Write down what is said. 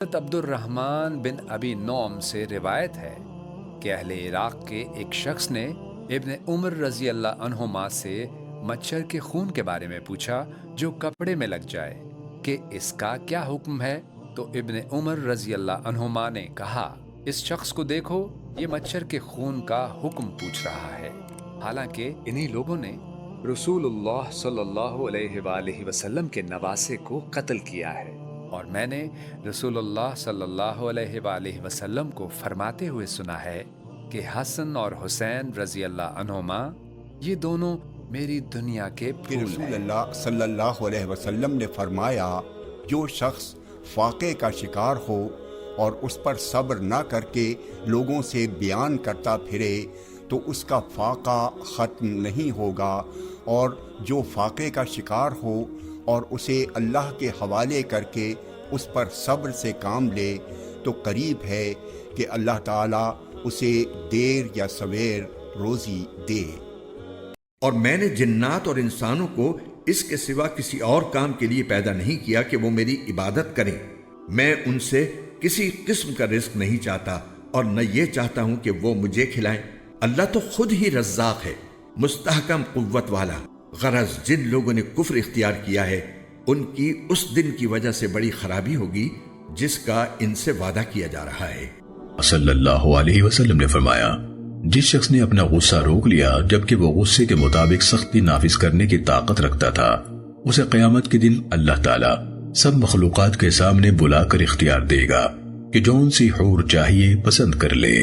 حضرت عبد الرحمن بن ابی نعم سے روایت ہے کہ اہل عراق کے ایک شخص نے ابن عمر رضی اللہ عنہما سے مچھر کے خون کے بارے میں پوچھا جو کپڑے میں لگ جائے کہ اس کا کیا حکم ہے، تو ابن عمر رضی اللہ عنہما نے کہا، اس شخص کو دیکھو، یہ مچھر کے خون کا حکم پوچھ رہا ہے، حالانکہ انہی لوگوں نے رسول اللہ صلی اللہ علیہ وآلہ وسلم کے نواسے کو قتل کیا ہے، اور میں نے رسول اللہ صلی اللہ علیہ وآلہ وسلم کو فرماتے ہوئے سنا ہے کہ حسن اور حسین رضی اللہ عنہما یہ دونوں میری دنیا کے کہ پھول رسول ہیں۔ اللہ صلی اللہ علیہ وسلم نے فرمایا، جو شخص فاقے کا شکار ہو اور اس پر صبر نہ کر کے لوگوں سے بیان کرتا پھرے تو اس کا فاقہ ختم نہیں ہوگا، اور جو فاقے کا شکار ہو اور اسے اللہ کے حوالے کر کے اس پر صبر سے کام لے تو قریب ہے کہ اللہ تعالیٰ اسے دیر یا سویر روزی دے۔ اور میں نے جنات اور انسانوں کو اس کے سوا کسی اور کام کے لیے پیدا نہیں کیا کہ وہ میری عبادت کریں۔ میں ان سے کسی قسم کا رزق نہیں چاہتا اور نہ یہ چاہتا ہوں کہ وہ مجھے کھلائیں۔ اللہ تو خود ہی رزاق ہے، مستحکم قوت والا۔ غرض جن لوگوں نے کفر اختیار کیا ہے ان کی اس دن کی وجہ سے بڑی خرابی ہوگی جس کا ان سے وعدہ کیا جا رہا ہے۔ صلی اللہ علیہ وسلم نے فرمایا، جس شخص نے اپنا غصہ روک لیا جبکہ وہ غصے کے مطابق سختی نافذ کرنے کی طاقت رکھتا تھا، اسے قیامت کے دن اللہ تعالیٰ سب مخلوقات کے سامنے بلا کر اختیار دے گا کہ جون سی حور چاہیے پسند کر لے۔